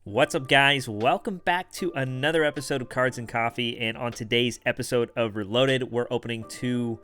What's up, guys? Welcome back to another episode of Cards and Coffee, and on today's episode of Reloaded, we're opening two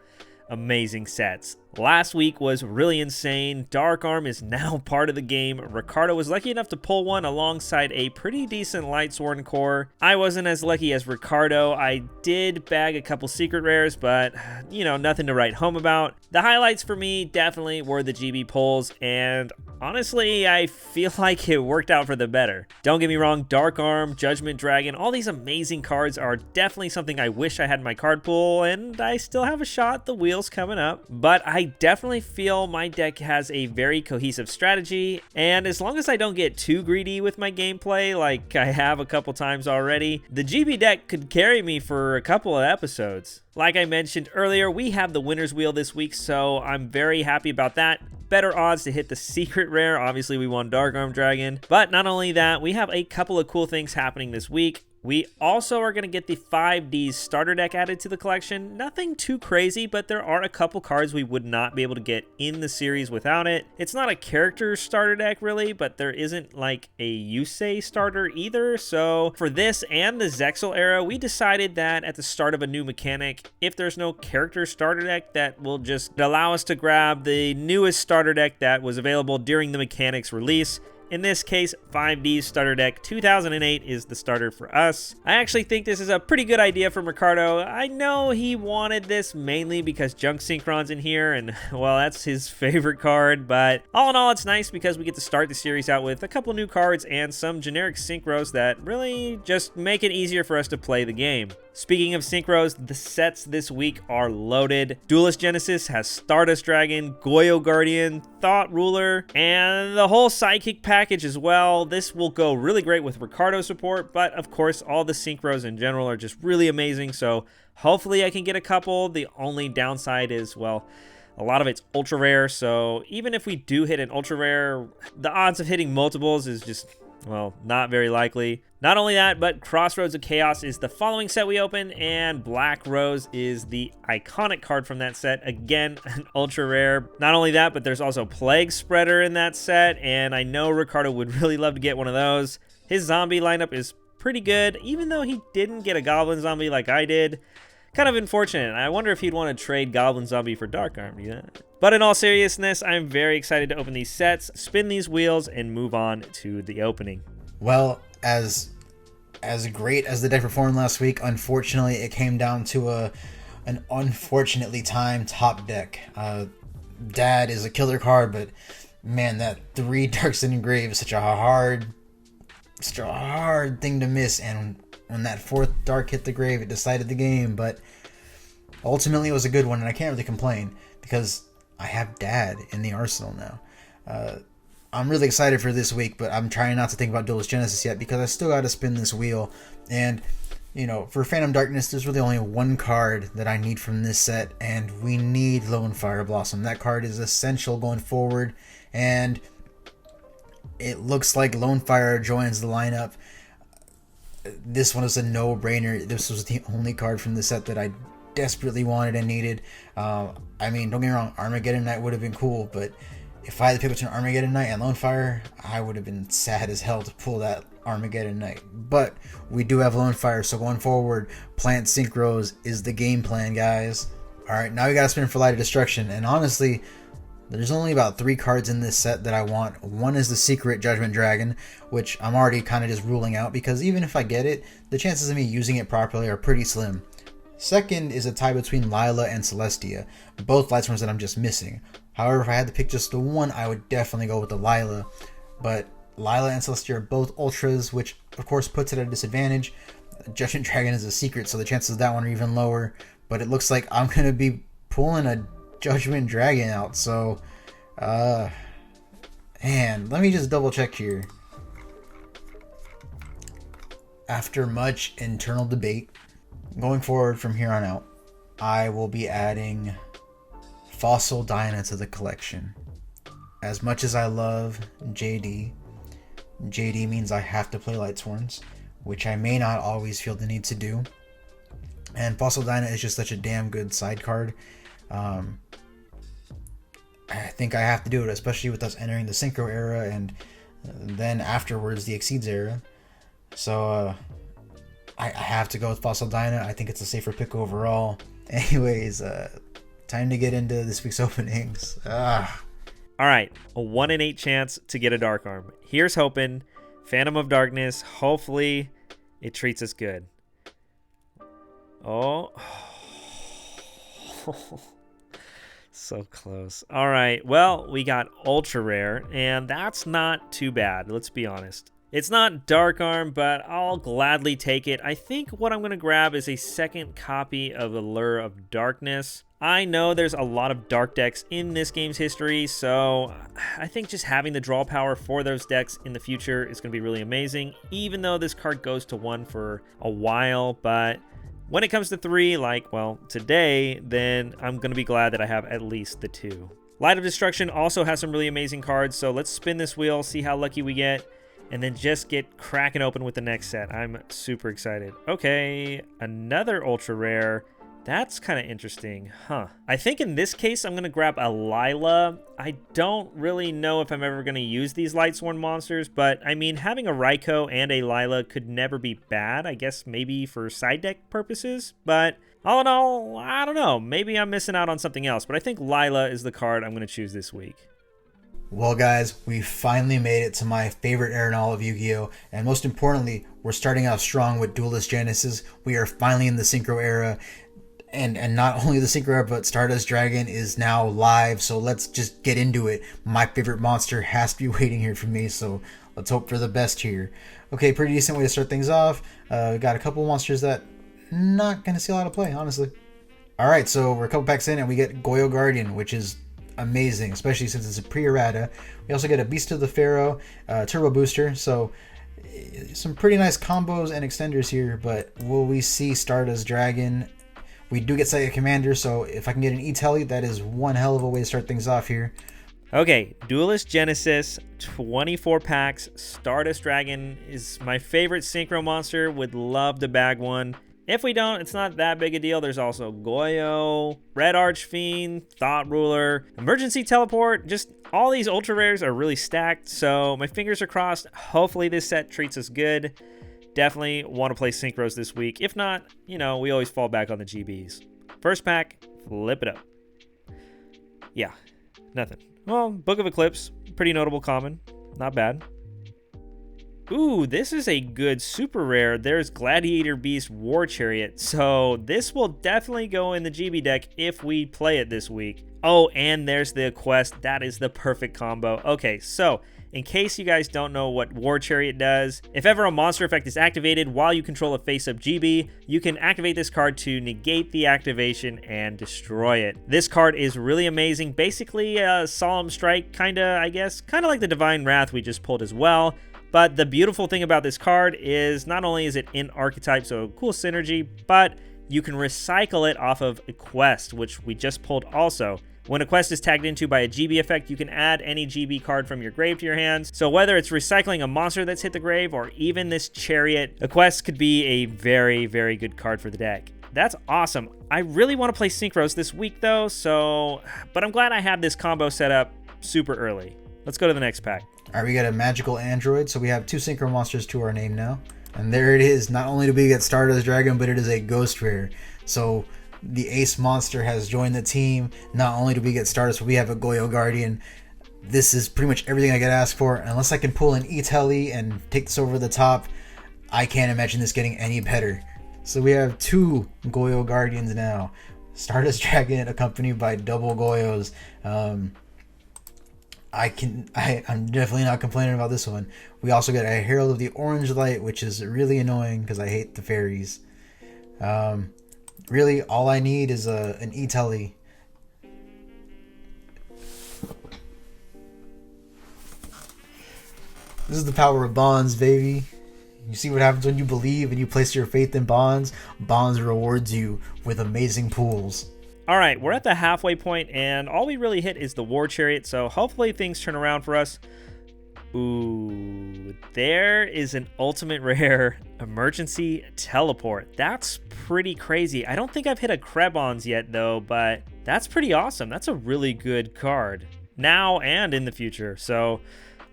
amazing sets. Last week was really insane. Dark Arm is now part of the game. Ricardo was lucky enough to pull one alongside a pretty decent Lightsworn core. I wasn't as lucky as Ricardo. I did bag a couple secret rares, but nothing to write home about. The highlights for me definitely were the GB pulls, and honestly, I feel like it worked out for the better. Don't get me wrong, Dark Arm, Judgment Dragon, all these amazing cards are definitely something I wish I had in my card pool, and I still have a shot at the wheels coming up. But I definitely feel my deck has a very cohesive strategy, and as long as I don't get too greedy with my gameplay like I have a couple times already, the GB deck could carry me for a couple of episodes. Like I mentioned earlier, we have the winner's wheel this week, so I'm very happy about that. Better odds to hit the secret rare. Obviously, we won Dark Arm Dragon. But not only that, we have a couple of cool things happening this week. We also are going to get the 5D starter deck added to the collection. Nothing too crazy, but there are a couple cards we would not be able to get in the series without it. It's not a character starter deck really, but there isn't like a Yusei starter either. So for this and the Zexal era, we decided that at the start of a new mechanic, if there's no character starter deck, that will just allow us to grab the newest starter deck that was available during the mechanic's release. In this case, 5D's starter deck 2008 is the starter for us. I actually think this is a pretty good idea from Ricardo. I know he wanted this mainly because Junk Synchron's in here, and well, that's his favorite card, but all in all, it's nice because we get to start the series out with a couple new cards and some generic synchros that really just make it easier for us to play the game. Speaking of synchros, the sets this week are loaded. Duelist Genesis has Stardust Dragon, Goyo Guardian, Thought Ruler, and the whole Psychic package as well. This will go really great with Ricardo support, but of course, all the synchros in general are just really amazing, so hopefully I can get a couple. The only downside is, well, a lot of it's ultra rare, so even if we do hit an ultra rare, the odds of hitting multiples is just, well, not very likely. Not only that, but Crossroads of Chaos is the following set we open, and Black Rose is the iconic card from that set. Again, an ultra rare. Not only that, but there's also Plague Spreader in that set, and I know Ricardo would really love to get one of those. His zombie lineup is pretty good, even though he didn't get a Goblin Zombie like I did. Kind of unfortunate. I wonder if he'd want to trade Goblin Zombie for Dark Arm. Yeah. But in all seriousness, I'm very excited to open these sets, spin these wheels, and move on to the opening. Well, as great as the deck performed last week, unfortunately, it came down to an unfortunately timed top deck. Dad is a killer card, but man, that 3 Darks in Grave is such a hard thing to miss. And when that 4th Dark hit the grave, it decided the game. But ultimately, it was a good one, and I can't really complain because I have Dad in the arsenal now. I'm really excited for this week, but I'm trying not to think about Duelist Genesis yet because I still got to spin this wheel. And, for Phantom Darkness, there's really only one card that I need from this set, and we need Lone Fire Blossom. That card is essential going forward, and it looks like Lone Fire joins the lineup. This one is a no-brainer. This was the only card from the set that I desperately wanted and needed. Don't get me wrong, Armageddon Knight would have been cool, but if I had to pick between Armageddon Knight and Lone Fire, I would have been sad as hell to pull that Armageddon Knight. But we do have Lone Fire, so going forward, Plant Synchros is the game plan, guys. Alright, now we gotta spin for Light of Destruction, and honestly, there's only about 3 cards in this set that I want. One is the Secret Judgment Dragon, which I'm already kind of just ruling out because even if I get it, the chances of me using it properly are pretty slim. Second is a tie between Lila and Celestia, both Lightsworns that I'm just missing. However, if I had to pick just the one, I would definitely go with the Lila. But Lila and Celestia are both Ultras, which of course puts it at a disadvantage. Judgment Dragon is a secret, so the chances of that one are even lower. But it looks like I'm going to be pulling a Judgment Dragon out, so and let me just double check here. After much internal debate, going forward from here on out, I will be adding Fossil Dyna to the collection. As much as I love JD means I have to play Lightsworns, which I may not always feel the need to do. And Fossil Dyna is just such a damn good side card. I think I have to do it, especially with us entering the Synchro era and then afterwards the Exceeds era. So I have to go with Fossil Dyna. I think it's a safer pick overall. Anyways, time to get into this week's openings. All right, a 1 in 8 chance to get a Dark Arm. Here's hoping. Phantom of Darkness. Hopefully it treats us good. Oh. So close. All right, well, we got Ultra Rare, and that's not too bad, let's be honest. It's not Dark Arm, but I'll gladly take it. I think what I'm going to grab is a second copy of Allure of Darkness. I know there's a lot of dark decks in this game's history, so I think just having the draw power for those decks in the future is going to be really amazing, even though this card goes to 1 for a while. But when it comes to 3, like, well, today, then I'm going to be glad that I have at least the 2. Light of Destruction also has some really amazing cards, so let's spin this wheel, see how lucky we get, and then just get cracking open with the next set. I'm super excited. Okay, another Ultra Rare. That's kind of interesting, huh? I think in this case, I'm going to grab a Lila. I don't really know if I'm ever going to use these Lightsworn monsters, but I mean, having a Raikou and a Lila could never be bad. I guess maybe for side deck purposes, but all in all, I don't know. Maybe I'm missing out on something else, but I think Lila is the card I'm going to choose this week. Well, guys, we finally made it to my favorite era in all of Yu-Gi-Oh! And most importantly, we're starting out strong with Duelist Genesis. We are finally in the Synchro era. And not only the Synchro era, but Stardust Dragon is now live. So let's just get into it. My favorite monster has to be waiting here for me. So let's hope for the best here. Okay, pretty decent way to start things off. We got a couple monsters that not going to see a lot of play, honestly. All right, so we're a couple packs in and we get Goyo Guardian, which is amazing, especially since it's a pre-errata. We also get a Beast of the Pharaoh, Turbo Booster, so some pretty nice combos and extenders here, but will we see Stardust Dragon? We do get Psychic Commander, so if I can get an E-Telly, that is one hell of a way to start things off here. Okay, Duelist Genesis, 24 packs. Stardust Dragon is my favorite Synchro monster. Would love to bag one. If we don't, it's not that big a deal. There's also Goyo, Red Archfiend, Thought Ruler, Emergency Teleport. Just all these Ultra Rares are really stacked, so my fingers are crossed. Hopefully this set treats us good. Definitely want to play Synchros this week. If not, you know, we always fall back on the GBs. First pack, flip it up. Yeah, nothing. Well, Book of Eclipse, pretty notable common. Not bad. Ooh, this is a good super rare. There's Gladiator Beast War Chariot. So this will definitely go in the GB deck if we play it this week. Oh, and there's the quest. That is the perfect combo. Okay, so in case you guys don't know what War Chariot does, if ever a monster effect is activated while you control a face-up GB, you can activate this card to negate the activation and destroy it. This card is really amazing. Basically a Solemn Strike, I guess. Kind of like the Divine Wrath we just pulled as well. But the beautiful thing about this card is not only is it in archetype, so cool synergy, but you can recycle it off of a quest, which we just pulled also. When a quest is tagged into by a GB effect, you can add any GB card from your grave to your hands. So whether it's recycling a monster that's hit the grave or even this chariot, a quest could be a very, very good card for the deck. That's awesome. I really want to play Synchros this week though, but I'm glad I have this combo set up super early. Let's go to the next pack. All right, we got a Magical Android, so we have 2 Synchro monsters to our name now. And there it is. Not only do we get Stardust Dragon, but it is a Ghost Rare. So the Ace monster has joined the team. Not only do we get Stardust, but we have a Goyo Guardian. This is pretty much everything I could ask for. Unless I can pull an E-Telly and take this over the top, I can't imagine this getting any better. So we have 2 Goyo Guardians now. Stardust Dragon accompanied by double Goyos. I'm definitely not complaining about this one. We also get a Herald of the Orange Light, which is really annoying because I hate the fairies. Really, all I need is an E-Telly. This is the power of bonds, baby. You see what happens when you believe and you place your faith in bonds? Bonds rewards you with amazing pools. All right, we're at the halfway point, and all we really hit is the War Chariot, so hopefully things turn around for us. Ooh, there is an ultimate rare Emergency Teleport. That's pretty crazy. I don't think I've hit a Krebons yet, though, but that's pretty awesome. That's a really good card now and in the future. So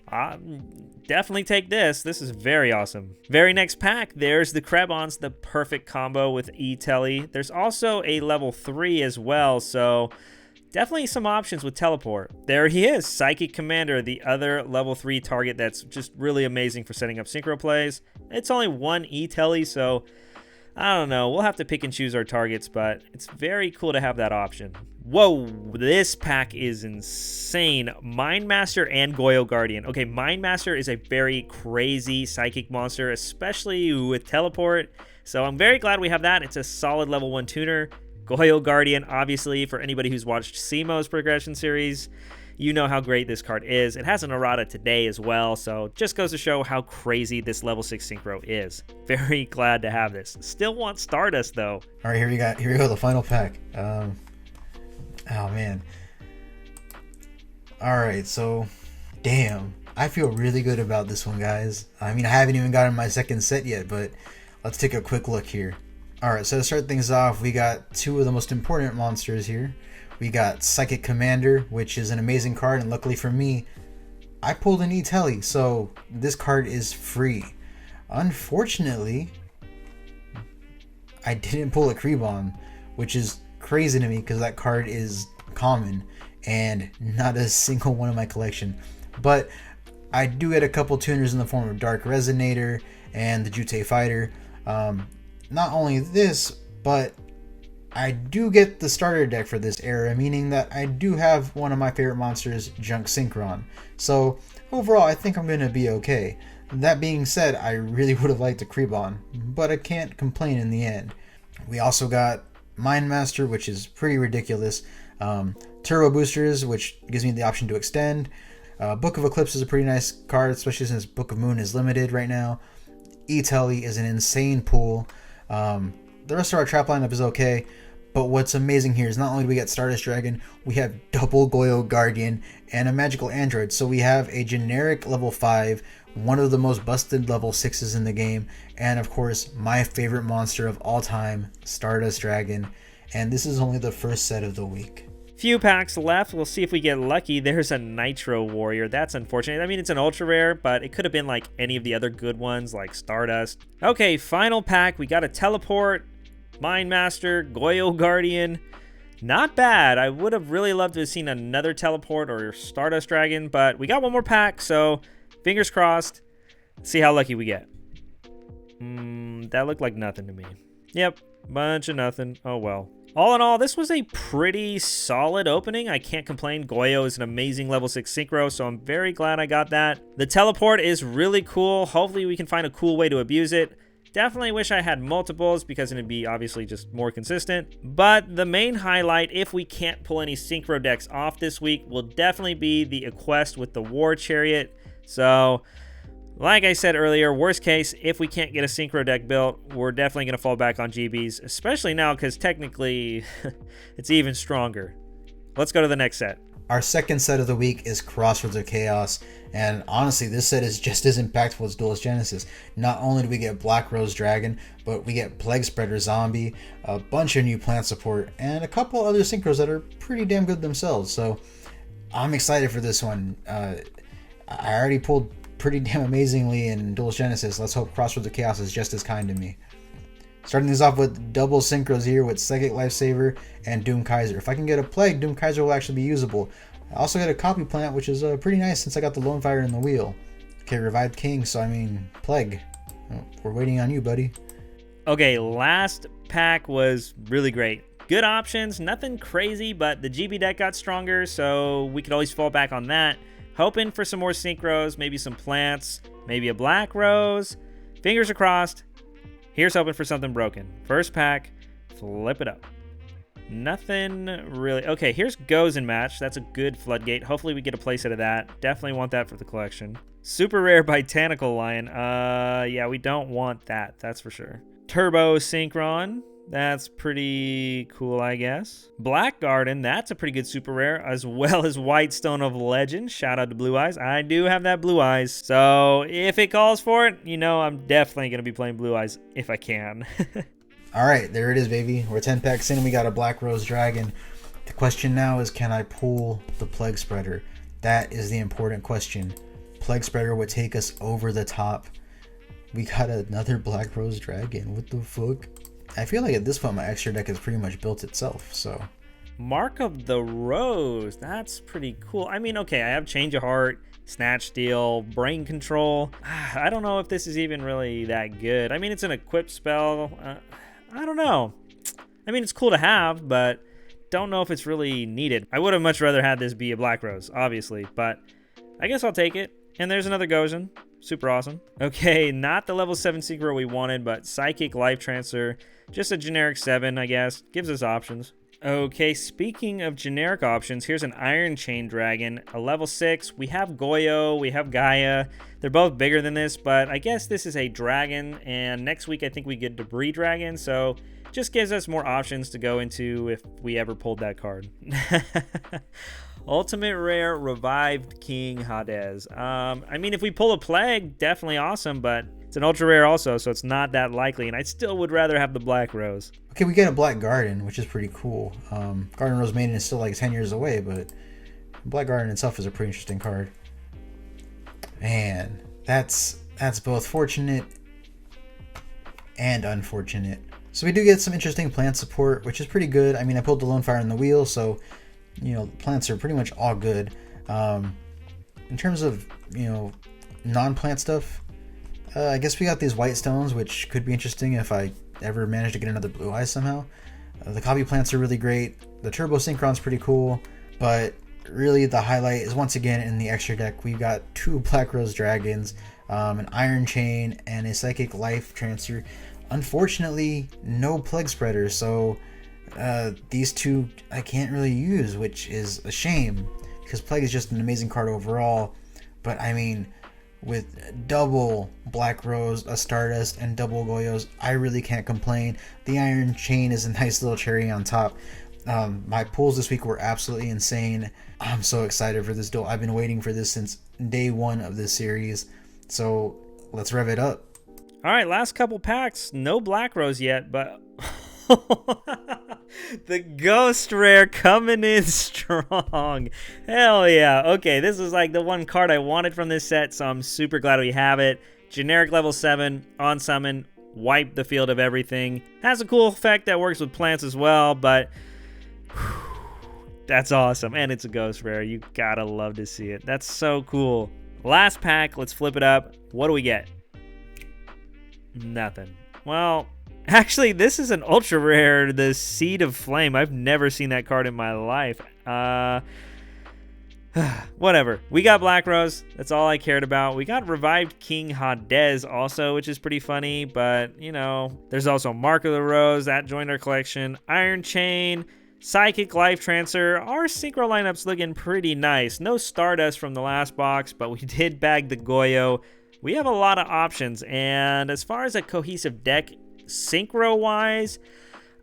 Definitely take this. This is very awesome. Very next pack, there's the Krebons, the perfect combo with E-Telly. There's also a level 3 as well, so definitely some options with Teleport. There he is, Psychic Commander, the other level 3 target that's just really amazing for setting up synchro plays. It's only one E-Telly, so I don't know. We'll have to pick and choose our targets, but it's very cool to have that option. Whoa, this pack is insane. Mindmaster and Goyo Guardian. Okay, Mindmaster is a very crazy psychic monster, especially with Teleport. So I'm very glad we have that. It's a solid level 1 tuner. Goyo Guardian, obviously, for anybody who's watched Cimoooooooo's progression series, you know how great this card is. It has an errata today as well, so just goes to show how crazy this level 6 synchro is. Very glad to have this. Still want Stardust, though. All right, here we go, the final pack. Oh, man. All right, so, damn. I feel really good about this one, guys. I mean, I haven't even gotten my second set yet, but let's take a quick look here. All right, so to start things off, we got two of the most important monsters here. We got Psychic Commander, which is an amazing card, and luckily for me, I pulled an E-Telly, so this card is free. Unfortunately, I didn't pull a Krebon, which is crazy to me because that card is common and not a single one in my collection. But I do get a couple tuners in the form of Dark Resonator and the Jutei Fighter. Not only this, but I do get the starter deck for this era, meaning that I do have one of my favorite monsters, Junk Synchron. So overall, I think I'm going to be okay. That being said, I really would have liked a Krebon, but I can't complain in the end. We also got Mindmaster, which is pretty ridiculous. Turbo Boosters, which gives me the option to extend. Book of Eclipse is a pretty nice card, especially since Book of Moon is limited right now. E-Telly is an insane pull. The rest of our trap lineup is okay, but what's amazing here is not only do we get Stardust Dragon, we have double Goyo Guardian and a Magical Android. So we have a generic level 5, one of the most busted level 6s in the game, and of course my favorite monster of all time, Stardust Dragon. And this is only the first set of the week. Few packs left. We'll see if we get lucky. There's a Nitro Warrior. That's unfortunate. I mean, it's an ultra rare, but it could have been like any of the other good ones like Stardust. Okay, final pack. We got a Teleport, Mindmaster, Goyo Guardian. Not bad. I would have really loved to have seen another Teleport or Stardust Dragon, but we got one more pack, so fingers crossed. See how lucky we get. That looked like nothing to me. Yep, bunch of nothing. Oh well. All in all, this was a pretty solid opening. I can't complain. Goyo is an amazing level 6 synchro, so I'm very glad I got that. The Teleport is really cool. Hopefully we can find a cool way to abuse it. Definitely wish I had multiples because it'd be obviously just more consistent. But the main highlight, if we can't pull any synchro decks off this week, will definitely be the Equest with the War Chariot. So, like I said earlier, worst case, if we can't get a synchro deck built, we're definitely going to fall back on GBs, especially now because technically it's even stronger. Let's go to the next set. Our second set of the week is Crossroads of Chaos, and honestly, this set is just as impactful as Duelist Genesis. Not only do we get Black Rose Dragon, but we get Plague Spreader Zombie, a bunch of new plant support, and a couple other synchros that are pretty damn good themselves. So I'm excited for this one. I already pulled pretty damn amazingly in Duelist Genesis. Let's hope Crossroads of Chaos is just as kind to me. Starting things off with double synchros here with Psychic Lifesaver and Doom Kaiser. If I can get a Plague, Doom Kaiser will actually be usable. I also got a Copy Plant, which is pretty nice since I got the Lone Fire in the wheel. Okay, Revived King, so I mean, Plague. We're waiting on you, buddy. Okay, last pack was really great. Good options, nothing crazy, but the GB deck got stronger, so we could always fall back on that. Hoping for some more synchros, maybe some plants, maybe a Black Rose. Fingers are crossed. Here's hoping for something broken. First pack, flip it up. Nothing really. Okay, here's Goes and Match. That's a good floodgate. Hopefully we get a playset of that. Definitely want that for the collection. Super rare Botanical Lion. Yeah, we don't want that. That's for sure. Turbo Synchron. That's pretty cool, I guess. Black Garden, that's a pretty good super rare, as well as White Stone of Legend. Shout out to Blue Eyes. I do have that Blue Eyes. So if it calls for it, you know I'm definitely going to be playing Blue Eyes if I can. All right, there it is, baby. We're 10 packs in. We got a Black Rose Dragon. The question now is, can I pull the Plague Spreader? That is the important question. Plague Spreader would take us over the top. We got another Black Rose Dragon. What the fuck? I feel like at this point my extra deck has pretty much built itself, so. Mark of the Rose. That's pretty cool. I mean, okay, I have Change of Heart, Snatch Steal, Brain Control. I don't know if this is even really that good. I mean, it's an equipped spell. I don't know. I mean, it's cool to have, but don't know if it's really needed. I would have much rather had this be a Black Rose, obviously, but I guess I'll take it. And there's another Gozen. Super awesome. Okay, not the level 7 Synchro we wanted, but Psychic Life Transfer. Just a generic 7, I guess. Gives us options. Okay, speaking of generic options, here's an Iron Chain Dragon, a level 6. We have Goyo, we have Gaia. They're both bigger than this, but I guess this is a dragon, and next week I think we get Debris Dragon, so just gives us more options to go into if we ever pulled that card. Ultimate Rare Revived King Hades. I mean, if we pull a Plague, definitely awesome, but it's an ultra rare also, so it's not that likely, and I still would rather have the Black Rose. Okay, we get a Black Garden, which is pretty cool. Garden Rose Maiden is still like 10 years away, but Black Garden itself is a pretty interesting card. Man, that's both fortunate and unfortunate. So we do get some interesting plant support, which is pretty good. I mean, I pulled the Lone Fire in the wheel, so you know, plants are pretty much all good. In terms of, you know, non-plant stuff, I guess we got these white stones, which could be interesting if I ever manage to get another blue eye somehow. The copy plants are really great. The Turbo Synchron's pretty cool, but really the highlight is once again in the extra deck. We've got 2 Black Rose Dragons, an Iron Chain, and a Psychic Life Transfer. Unfortunately, no Plague Spreader, so these 2 I can't really use, which is a shame because Plague is just an amazing card overall. But I mean, with double Black Rose, a Stardust, and double Goyos, I really can't complain. The Iron Chain is a nice little cherry on top. My pulls this week were absolutely insane. I'm so excited for this duel. I've been waiting for this since day 1 of this series. So let's rev it up. All right, last couple packs. No Black Rose yet, but the Ghost Rare coming in strong. Hell yeah. Okay, this is like the one card I wanted from this set, so I'm super glad we have it. Generic level 7, on summon, wipe the field of everything. Has a cool effect that works with plants as well, but that's awesome. And it's a Ghost Rare. You gotta love to see it. That's so cool. Last pack, let's flip it up. What do we get? Nothing. Well, actually, this is an ultra rare, the Seed of Flame. I've never seen that card in my life. Whatever. We got Black Rose. That's all I cared about. We got Revived King Hades also, which is pretty funny. But, you know, there's also Mark of the Rose. That joined our collection. Iron Chain. Psychic Life Transfer. Our synchro lineup's looking pretty nice. No Stardust from the last box, but we did bag the Goyo. We have a lot of options. And as far as a cohesive deck, synchro-wise,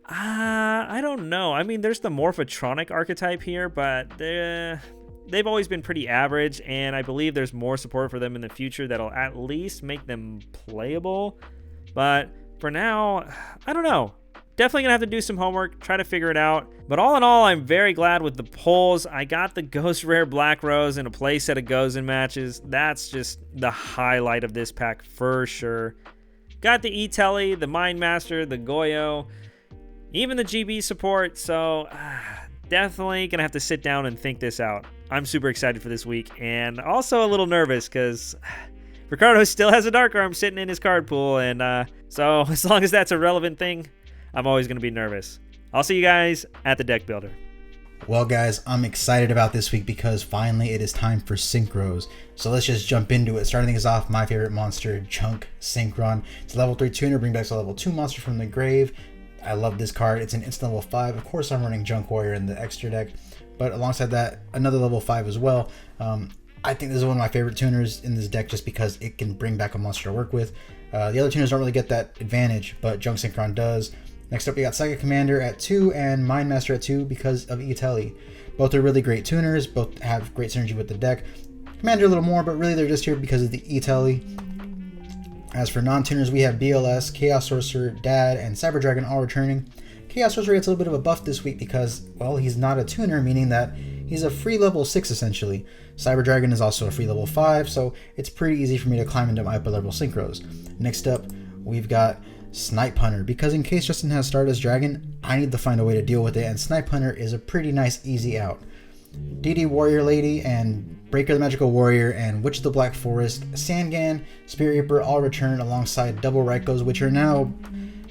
I don't know. I mean, there's the Morphotronic archetype here, but they've always been pretty average, and I believe there's more support for them in the future that'll at least make them playable. But for now, I don't know. Definitely gonna have to do some homework, try to figure it out. But all in all, I'm very glad with the pulls. I got the Ghost Rare Black Rose in a play set of Gozen matches. That's just the highlight of this pack for sure. Got the E-Telly, the Mind Master, the Goyo, even the GB support. So definitely gonna have to sit down and think this out. I'm super excited for this week, and also a little nervous because Ricardo still has a Dark Arm sitting in his card pool, and so as long as that's a relevant thing, I'm always going to be nervous. I'll see you guys at the deck builder. Well, guys, I'm excited about this week because finally it is time for Synchros. So let's just jump into it. Starting things off, my favorite monster, Junk Synchron. It's a level 3 tuner, bring back a level 2 monster from the grave. I love this card. It's an instant level 5. Of course, I'm running Junk Warrior in the extra deck, but alongside that, another level 5 as well. I think this is one of my favorite tuners in this deck just because it can bring back a monster to work with. The other tuners don't really get that advantage, but Junk Synchron does. Next up, we got Psychic Commander at 2 and Mind Master at 2 because of E-Telly. Both are really great tuners, both have great synergy with the deck. Commander a little more, but really they're just here because of the E-Telly. As for non-tuners, we have BLS, Chaos Sorcerer, Dad, and Cyber Dragon all returning. Chaos Sorcerer gets a little bit of a buff this week because, well, he's not a tuner, meaning that He's a free level 6 essentially. Cyber Dragon is also a free level 5, so it's pretty easy for me to climb into my upper level synchros. Next up, we've got Snipe Hunter, because in case Justin has Stardust Dragon, I need to find a way to deal with it, and Snipe Hunter is a pretty nice easy out. DD Warrior Lady and Breaker the Magical Warrior and Witch of the Black Forest, Sangan, Spirit Reaper all return alongside double Raikos, which are now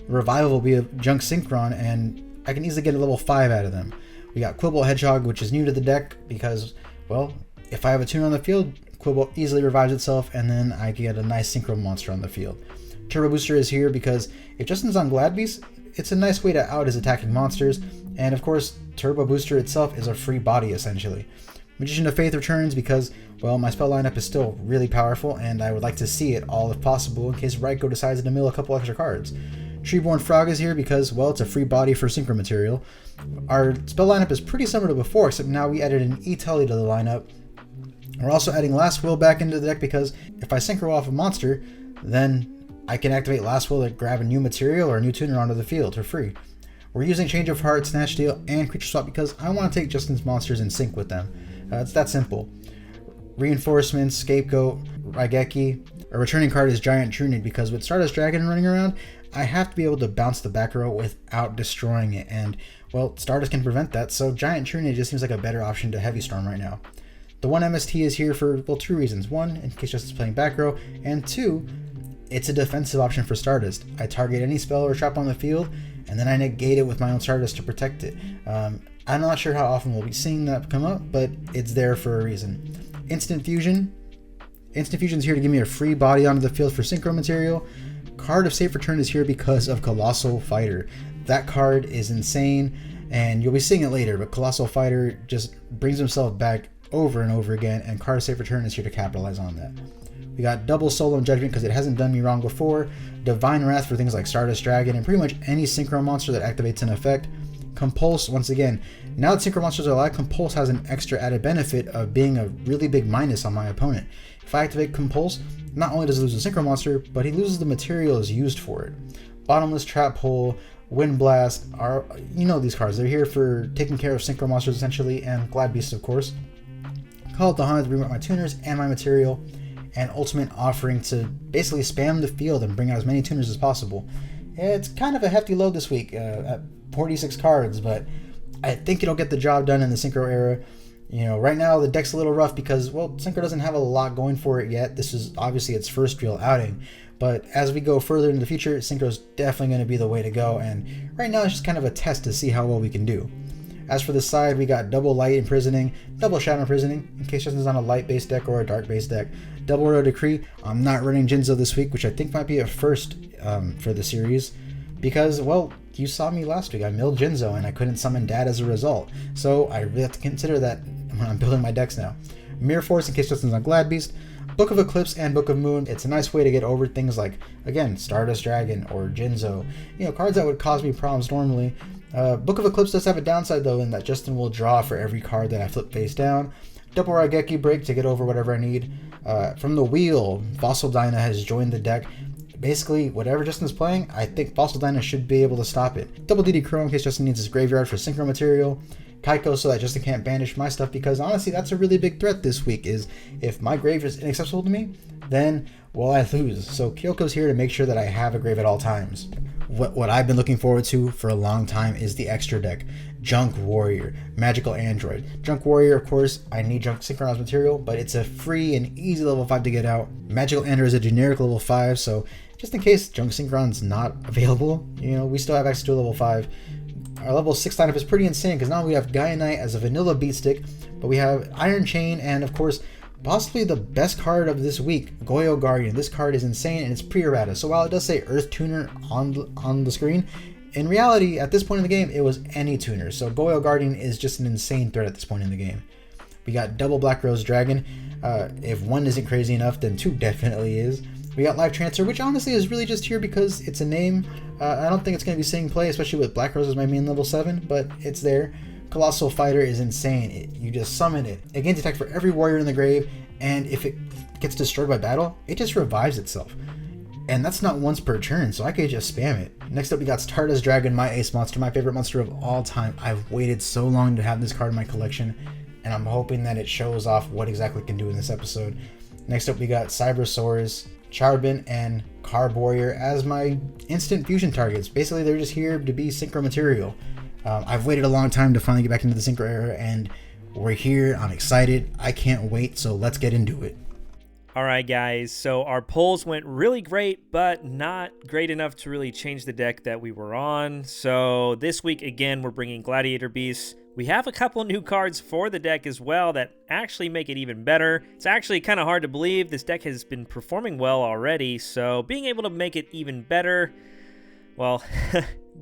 revivable via Junk Synchron, and I can easily get a level 5 out of them. We got Quibble Hedgehog, which is new to the deck because, well, if I have a tuner on the field, Quibble easily revives itself, and then I get a nice Synchro monster on the field. Turbo Booster is here because if Justin's on Glad Beast, it's a nice way to out his attacking monsters, and of course, Turbo Booster itself is a free body essentially. Magician of Faith returns because, well, my spell lineup is still really powerful, and I would like to see it all if possible in case Raiko decides to mill a couple extra cards. Treeborn Frog is here because, well, it's a free body for Synchro material. Our spell lineup is pretty similar to before, except now we added an E-Tully to the lineup. We're also adding Last Will back into the deck because if I Synchro off a monster, then I can activate Last Will to grab a new material or a new tuner onto the field for free. We're using Change of Heart, Snatch Steal, and Creature Swap because I want to take Justin's monsters and sync with them. It's that simple. Reinforcements, Scapegoat, Raigeki. A returning card is Giant Trunid because with Stardust Dragon running around, I have to be able to bounce the back row without destroying it, and, well, Stardust can prevent that, so Giant Trunid just seems like a better option to Heavy Storm right now. The 1 MST is here for, well, 2 reasons. 1, in case Justin's playing back row, and 2, it's a defensive option for Stardust. I target any spell or trap on the field, and then I negate it with my own Stardust to protect it. I'm not sure how often we'll be seeing that come up, but it's there for a reason. Instant Fusion. Instant Fusion is here to give me a free body onto the field for Synchro material. Card of Safe Return is here because of Colossal Fighter. That card is insane, and you'll be seeing it later, but Colossal Fighter just brings himself back over and over again, and Card of Safe Return is here to capitalize on that. We got double Solemn Judgment because it hasn't done me wrong before, Divine Wrath for things like Stardust Dragon, and pretty much any Synchro monster that activates an effect. Compulse, once again, now that Synchro monsters are alive, Compulse has an extra added benefit of being a really big minus on my opponent. If I activate Compulse, not only does he lose a Synchro monster, but he loses the materials used for it. Bottomless Trap Hole, Wind Blast, are, you know these cards, they're here for taking care of Synchro monsters essentially, and Glad Beasts of course. Call it the Haunted to bring out my tuners and my material, and Ultimate Offering to basically spam the field and bring out as many tuners as possible. It's kind of a hefty load this week at 46 cards, but I think it'll get the job done in the Synchro era. You know, right now the deck's a little rough because, well, Synchro doesn't have a lot going for it yet. This is obviously its first real outing, but as we go further into the future, Synchro's definitely going to be the way to go, and right now it's just kind of a test to see how well we can do. As for the side, we got double Light Imprisoning, double Shadow Imprisoning, in case Justin's on a light-based deck or a dark-based deck. Double Royal Decree. I'm not running Jinzo this week, which I think might be a first for the series, because, well, you saw me last week. I milled Jinzo, and I couldn't summon Dad as a result, so I really have to consider that when I'm building my decks now. Mirror Force, in case Justin's on Glad Beast. Book of Eclipse and Book of Moon. It's a nice way to get over things like, again, Stardust Dragon or Jinzo. You know, cards that would cause me problems normally. Book of Eclipse does have a downside though, in that Justin will draw for every card that I flip face down. Double Raigeki Break to get over whatever I need. From the wheel, Fossil Dyna has joined the deck. Basically, whatever Justin's playing, I think Fossil Dyna should be able to stop it. Double DD Crow in case Justin needs his graveyard for Synchro material. Kaiko so that Justin can't banish my stuff, because honestly that's a really big threat this week, is if my grave is inaccessible to me, then, well, I lose. So Kyoko's here to make sure that I have a grave at all times. What I've been looking forward to for a long time is the extra deck. Junk Warrior, Magical Android. Junk Warrior, of course, I need Junk Synchronized material, but it's a free and easy level 5 to get out. Magical Android is a generic level 5, so just in case Junk Synchron's not available, you know, we still have access to a level 5. Our level 6 lineup is pretty insane, because now we have Gaia Knight as a vanilla beat stick, but we have Iron Chain, and of course, possibly the best card of this week, Goyo Guardian. This card is insane, and it's pre-errata, so while it does say Earth Tuner on the screen, in reality, at this point in the game, it was any tuner, so Goyo Guardian is just an insane threat at this point in the game. We got double Black Rose Dragon. If 1 isn't crazy enough, then 2 definitely is. We got Life Transfer, which honestly is really just here because it's a name. I don't think it's going to be seeing play, especially with Black Rose as my main level 7, but it's there. Colossal Fighter is insane. You just summon it. It gains attack for every warrior in the grave, and if it gets destroyed by battle, it just revives itself. And that's not once per turn, so I could just spam it. Next up, we got Stardust Dragon, my ace monster, my favorite monster of all time. I've waited so long to have this card in my collection. and I'm hoping that it shows off what exactly it can do in this episode. Next up, we got Cybersaurs, Charbin, and Carb Warrior as my instant fusion targets. Basically, they're just here to be synchro material. I've waited a long time to finally get back into the synchro era, and we're here. I'm excited. I can't wait, so let's get into it. All right, guys, so our polls went really great, but not great enough to really change the deck that we were on. So this week, again, we're bringing Gladiator Beasts. We have a couple new cards for the deck as well that actually make it even better. It's actually kind of hard to believe. This deck has been performing well already, so being able to make it even better, well,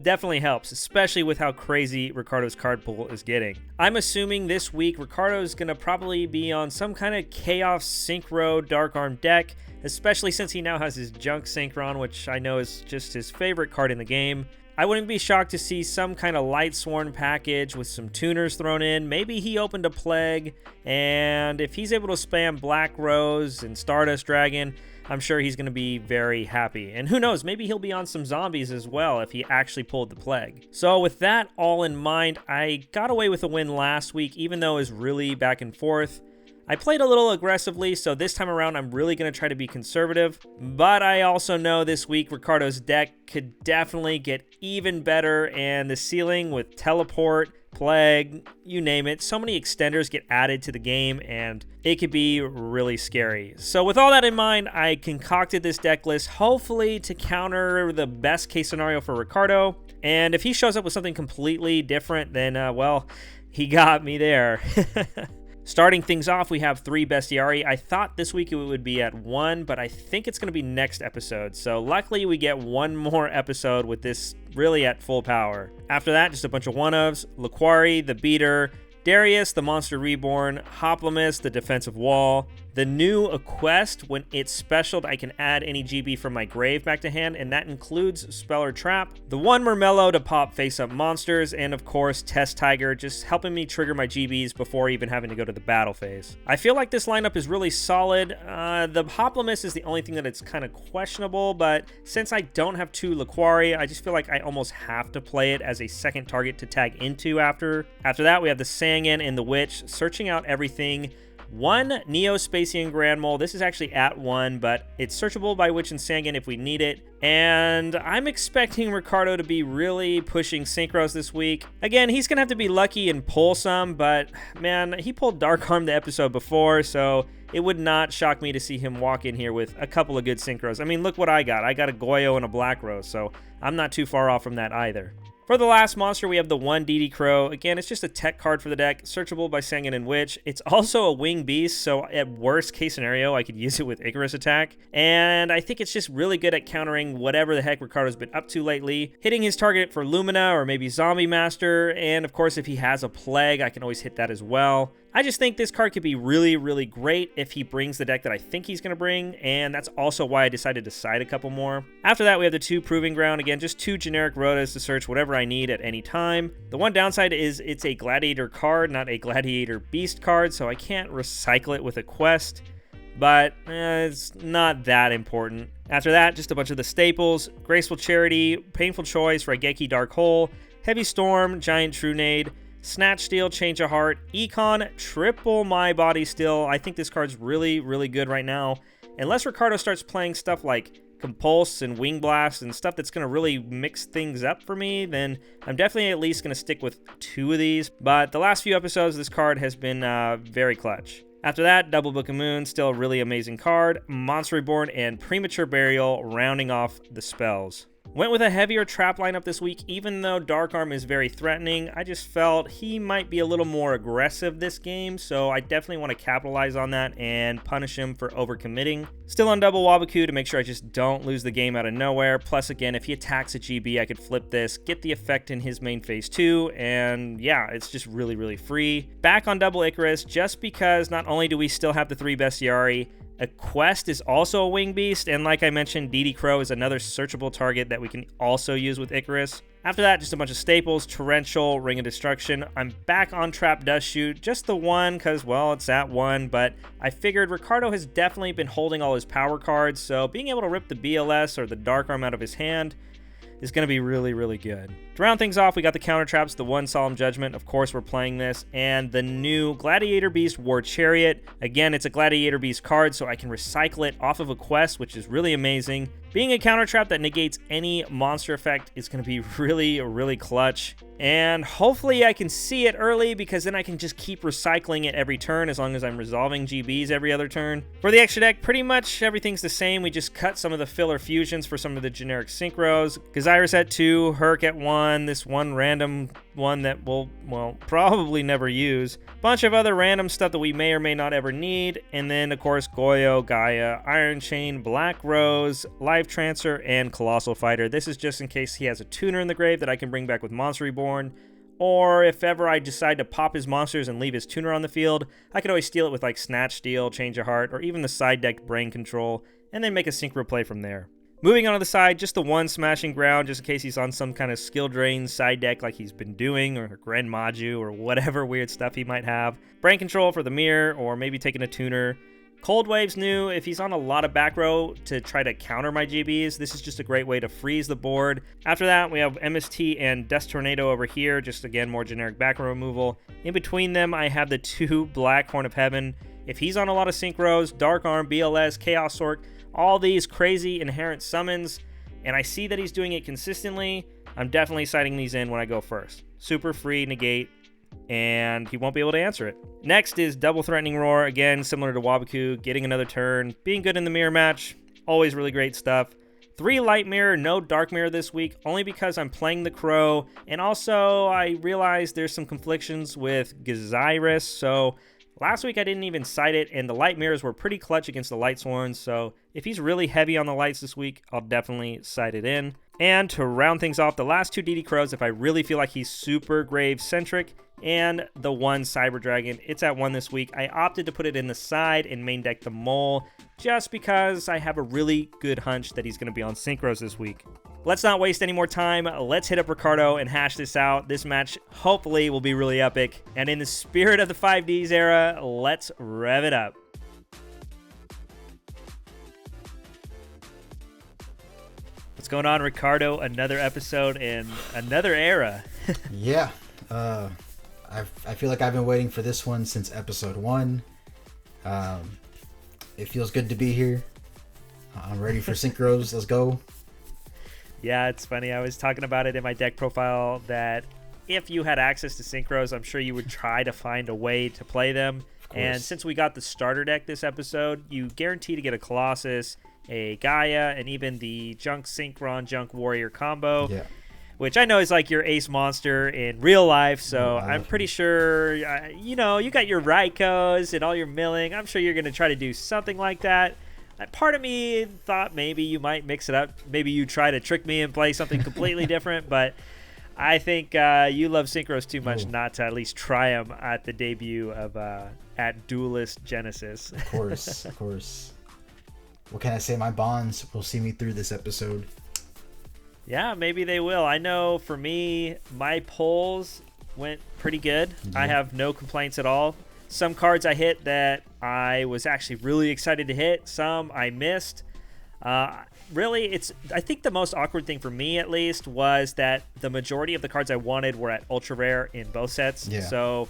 definitely helps, especially with how crazy Ricardo's card pool is getting. I'm assuming this week Ricardo's going to probably be on some kind of Chaos Synchro Dark Arm deck, especially since he now has his Junk Synchron, which I know is just his favorite card in the game. I wouldn't be shocked to see some kind of Light Sworn package with some tuners thrown in. Maybe he opened a Plague, and if he's able to spam Black Rose and Stardust Dragon, I'm sure he's going to be very happy. And who knows, maybe he'll be on some zombies as well if he actually pulled the Plague. So with that all in mind, I got away with a win last week, even though it was really back and forth. I played a little aggressively, so this time around I'm really going to try to be conservative. But I also know this week Ricardo's deck could definitely get even better, and the ceiling with Teleport, Plague, you name it, so many extenders get added to the game, and it could be really scary. So with all that in mind, I concocted this deck list, hopefully to counter the best case scenario for Ricardo. And if he shows up with something completely different, then, well, he got me there. Starting things off, we have 3 Bestiari. I thought this week it would be at 1, but I think it's going to be next episode. So luckily we get one more episode with this really at full power. After that, just a bunch of one-ofs. Laquari, the Beater, Darius, the Monster Reborn, Hoplimus, the Defensive Wall. The new Quest, when it's specialed, I can add any GB from my grave back to hand, and that includes Spell or Trap. The one Mermello to pop face-up monsters, and of course Test Tiger, just helping me trigger my GBs before even having to go to the battle phase. I feel like this lineup is really solid. The Hoplimus is the only thing that it's kind of questionable, but since I don't have 2 Laquari, I just feel like I almost have to play it as a second target to tag into after. After that, we have the Sangan and the Witch, searching out everything. 1 Neo-Spacian Grand Mole. This is actually at 1, but it's searchable by Witch and Sangan if we need it. And I'm expecting Ricardo to be really pushing Synchros this week. Again, he's going to have to be lucky and pull some, but man, he pulled Dark Arm the episode before, so it would not shock me to see him walk in here with a couple of good Synchros. I mean, look what I got. I got a Goyo and a Black Rose, so I'm not too far off from that either. For the last monster, we have the 1 DD Crow. Again, it's just a tech card for the deck, searchable by Sangan and Witch. It's also a winged beast, so at worst case scenario, I could use it with Icarus attack. And I think it's just really good at countering whatever the heck Ricardo's been up to lately. Hitting his target for Lumina or maybe Zombie Master, and of course if he has a Plague, I can always hit that as well. I just think this card could be really, really great if he brings the deck that I think he's going to bring, and that's also why I decided to side a couple more. After that, we have the 2 Proving Ground. Again, just 2 generic Rotas to search whatever I need at any time. The one downside is it's a Gladiator card, not a Gladiator Beast card, so I can't recycle it with a quest, but it's not that important. After that, just a bunch of the staples: Graceful Charity, Painful Choice, Raigeki Dark Hole, Heavy Storm, Giant Trunade, Snatch Steal, Change of Heart, Econ, triple My Body Still. I think this card's really, really good right now. Unless Ricardo starts playing stuff like Compulse and Wing Blast and stuff that's going to really mix things up for me, then I'm definitely at least going to stick with 2 of these. But the last few episodes, this card has been very clutch. After that, Double Book of Moon, still a really amazing card. Monster Reborn and Premature Burial rounding off the spells. Went with a heavier trap lineup this week. Even though Dark Arm is very threatening, I just felt he might be a little more aggressive this game, so I definitely want to capitalize on that and punish him for overcommitting. Still on double Wabaku to make sure I just don't lose the game out of nowhere. Plus, again, if he attacks a GB, I could flip this, get the effect in his main phase 2, and yeah, it's just really, really free. Back on double Icarus, just because not only do we still have the 3 Bestiari, a Quest is also a Wing Beast, and like I mentioned, DD Crow is another searchable target that we can also use with Icarus. After that, just a bunch of staples: Torrential, Ring of Destruction. I'm back on Trap Dust Shoot, just the 1 because, well, it's at 1, but I figured Ricardo has definitely been holding all his power cards, so being able to rip the BLS or the Dark Arm out of his hand, is going to be really, really good. To round things off, we got the counter traps, the One Solemn Judgment. Of course, we're playing this. And the new Gladiator Beast War Chariot. Again, it's a Gladiator Beast card, so I can recycle it off of a quest, which is really amazing. Being a counter trap that negates any monster effect is going to be really, really clutch. And hopefully I can see it early, because then I can just keep recycling it every turn as long as I'm resolving GBs every other turn. For the extra deck, pretty much everything's the same. We just cut some of the filler fusions for some of the generic synchros. Gazirus at 2, Herc at 1, this one random one that we'll, probably never use. Bunch of other random stuff that we may or may not ever need. And then, of course, Goyo, Gaia, Iron Chain, Black Rose, Life Transfer, and Colossal Fighter. This is just in case he has a tuner in the grave that I can bring back with Monster Reborn. Or if ever I decide to pop his monsters and leave his tuner on the field, I could always steal it with like Snatch Steal, Change of Heart, or even the side deck Brain Control, and then make a synchro play from there. Moving on to the side, just the one Smashing Ground, just in case he's on some kind of skill drain side deck like he's been doing, or Grand Maju, or whatever weird stuff he might have. Brain Control for the mirror, or maybe taking a tuner. Cold Wave's new. If he's on a lot of back row to try to counter my GBs, this is just a great way to freeze the board. After that, we have MST and Dust Tornado over here, just again, more generic back row removal. In between them, I have the 2 Black Horn of Heaven. If he's on a lot of synchros, Dark Arm, BLS, Chaos Orc, all these crazy inherent summons, and I see that he's doing it consistently, I'm definitely citing these in when I go first. Super free, negate, and he won't be able to answer it. Next is Double Threatening Roar, again, similar to Wabaku, getting another turn, being good in the mirror match, always really great stuff. 3 Light Mirror, no Dark Mirror this week, only because I'm playing the Crow, and also I realized there's some conflictions with Gazirus, so last week I didn't even cite it, and the Light Mirrors were pretty clutch against the Light Sworns, so if he's really heavy on the lights this week, I'll definitely cite it in. And to round things off, the last 2 DD Crows, if I really feel like he's super grave-centric, and the 1 Cyber Dragon, it's at 1 this week. I opted to put it in the side and main deck the Mole, just because I have a really good hunch that he's going to be on Synchros this week. Let's not waste any more time. Let's hit up Ricardo and hash this out. This match hopefully will be really epic. And in the spirit of the 5Ds era, let's rev it up. What's going on, Ricardo? Another episode in another era. Yeah. I feel like I've been waiting for this one since episode 1. It feels good to be here. I'm ready for Synchros. Let's go. Yeah, it's funny. I was talking about it in my deck profile that if you had access to Synchros, I'm sure you would try to find a way to play them. And since we got the starter deck this episode, you guarantee to get a Colossus, a Gaia, and even the Junk Synchron Junk Warrior combo. Yeah. Which I know is like your ace monster in real life, so I'm pretty sure, you got your Raikos and all your milling. I'm sure you're going to try to do something like that. Part of me thought maybe you might mix it up. Maybe you try to trick me and play something completely different, but I think you love Synchros too much not to at least try them at the debut of at Duelist Genesis. Of course, of course. What can I say? My bonds will see me through this episode. Yeah, maybe they will. I know for me, my polls went pretty good. Yeah. I have no complaints at all. Some cards I hit that I was actually really excited to hit. Some I missed. Really, I think the most awkward thing for me, at least, was that the majority of the cards I wanted were at ultra rare in both sets. Yeah. So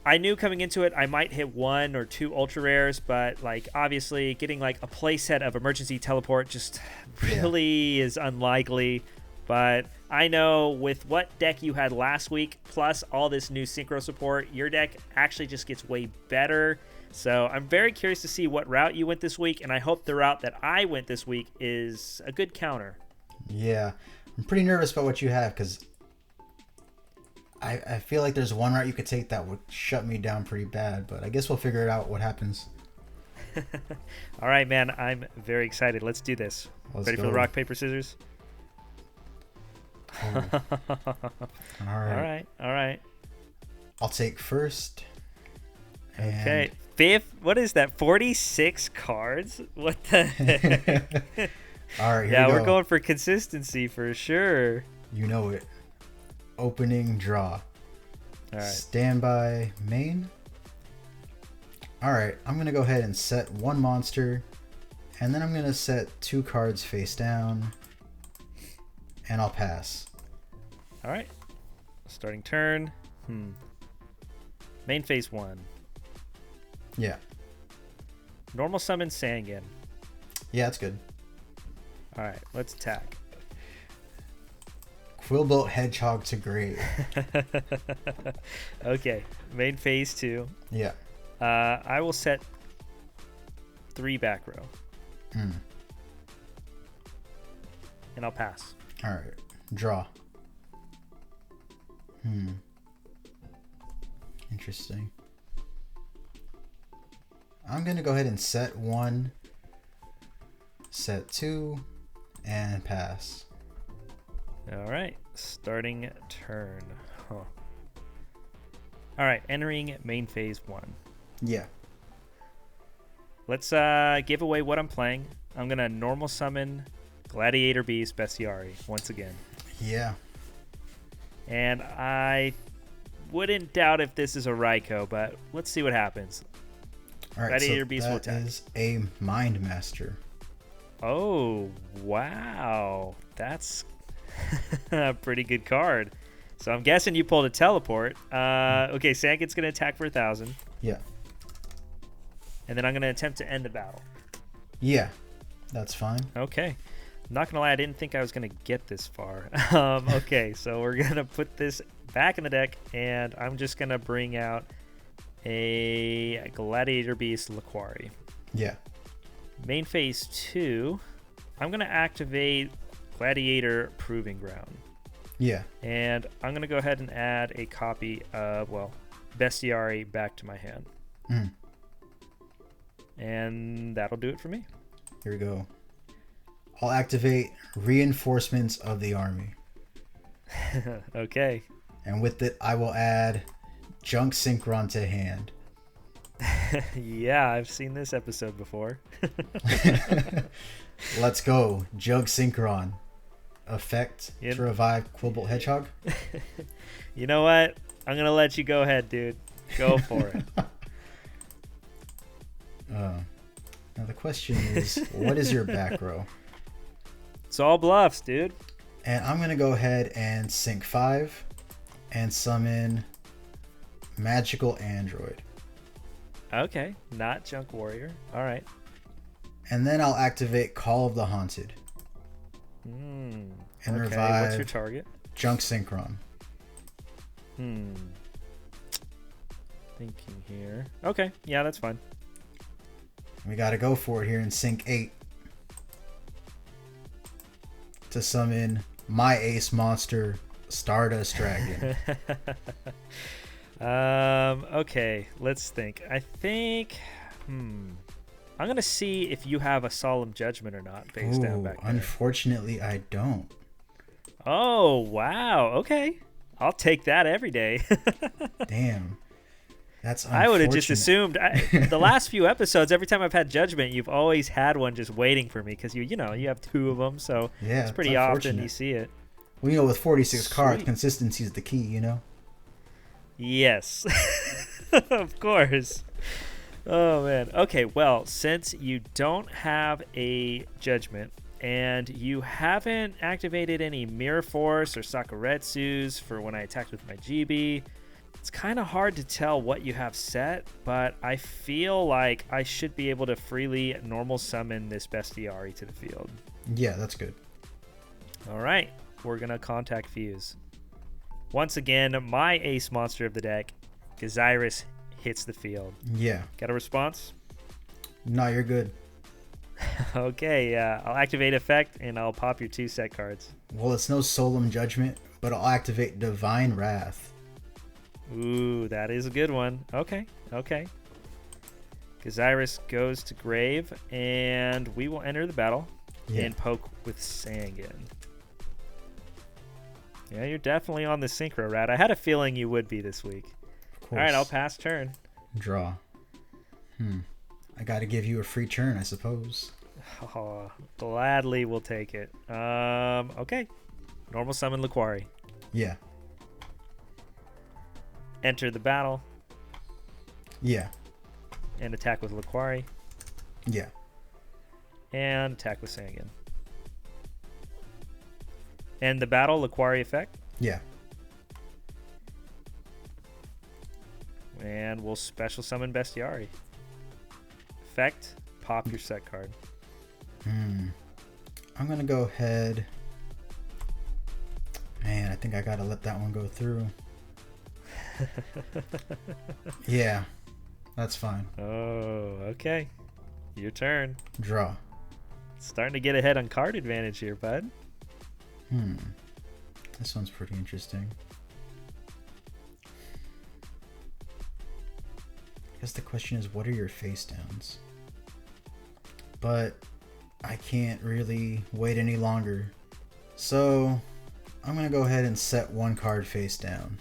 I knew coming into it I might hit 1 or 2 ultra rares, but like obviously getting like a play set of emergency teleport just really is unlikely. But I know with what deck you had last week, plus all this new synchro support, your deck actually just gets way better. So I'm very curious to see what route you went this week, and I hope the route that I went this week is a good counter. Yeah, I'm pretty nervous about what you have, because I feel like there's one route you could take that would shut me down pretty bad, but I guess we'll figure it out what happens. All right, man, I'm very excited. Let's do this. Ready for the rock, paper, scissors? Oh. All right. I'll take first. Okay. Fifth. What is that? 46 cards? What the heck? All right. Yeah, we're going for consistency for sure. You know it. Opening draw. All right. Standby main. All right. I'm going to go ahead and set 1 monster. And then I'm going to set 2 cards face down. And I'll pass. All right. Starting turn. Main phase 1. Yeah. Normal summon Sangan. Yeah, that's good. All right, let's attack. Quillbolt Hedgehog to grave. Okay, main phase 2. Yeah. I will set 3 back row. And I'll pass. All right. Draw. Interesting. I'm going to go ahead and set 1, set 2, and pass. All right, starting turn. All right, entering main phase 1. Yeah. Let's give away what I'm playing. I'm going to normal summon Gladiator Beast Bestiari once again. Yeah. And I wouldn't doubt if this is a Raikou, but let's see what happens. All right, Gladiator so Beast will that attack. is a Mind Master. Oh, wow. That's a pretty good card. So I'm guessing you pulled a teleport. Okay, Sangan's going to attack for 1,000. Yeah. And then I'm going to attempt to end the battle. Yeah, that's fine. Okay. I'm not going to lie, I didn't think I was going to get this far. Okay, so we're going to put this back in the deck, and I'm just going to bring out a Gladiator Beast Laquari. Yeah. Main phase 2, I'm going to activate Gladiator Proving Ground. Yeah. And I'm going to go ahead and add a copy of, Bestiari back to my hand. And that'll do it for me. Here we go. I'll activate Reinforcements of the Army. Okay. And with it, I will add Junk Synchron to hand. Yeah, I've seen this episode before. Let's go. Junk Synchron. Effect to revive Quillbolt Hedgehog. You know what? I'm going to let you go ahead, dude. Go for it. Now the question is, what is your back row? It's all bluffs, dude. And I'm going to go ahead and sink 5 and summon Magical Android. Okay, not Junk Warrior. All right. And then I'll activate Call of the Haunted. And okay, revive what's your target? Junk Synchron. Thinking here. Okay, yeah, that's fine. We got to go for it here and sink 8 to summon my ace monster, Stardust Dragon. Okay, let's think. I think, I'm going to see if you have a Solemn Judgment or not face down back there. Unfortunately, I don't. Oh, wow. Okay. I'll take that every day. Damn. That's unfortunate. I would have just assumed. The last few episodes, every time I've had Judgment, you've always had one just waiting for me because you have 2 of them, so yeah, it's pretty often you see it. Well, with 46 Sweet. cards, consistency is the key, Yes. Of course. Oh, man. Okay, well, since you don't have a Judgment and you haven't activated any Mirror Force or Sakuretsus for when I attacked with my GB, it's kind of hard to tell what you have set, but I feel like I should be able to freely normal summon this Bestiari to the field. Yeah, that's good. All right, we're going to contact Fuse. Once again, my ace monster of the deck, Gazirus, hits the field. Yeah. Got a response? No, you're good. Okay, I'll activate effect and I'll pop your 2 set cards. Well, it's no Solemn Judgment, but I'll activate Divine Wrath. Ooh, that is a good one. Okay. Gazirus goes to grave, and we will enter the battle and poke with Sangan. Yeah, you're definitely on the Synchro Rat. I had a feeling you would be this week. All right, I'll pass turn. Draw. I got to give you a free turn, I suppose. Oh, gladly will take it. Okay. Normal summon Laquari. Yeah. Enter the battle. Yeah. And attack with Laquari. Yeah. And attack with Sangan. End the battle, Laquari effect. Yeah. And we'll special summon Bestiari. Effect, pop your set card. I'm going to go ahead. Man, I think I got to let that one go through. Yeah, that's fine. Oh, okay. Your turn. Draw. Starting to get ahead on card advantage here, bud. This one's pretty interesting. I guess the question is, what are your face downs? But I can't really wait any longer. So I'm going to go ahead and set one card face down.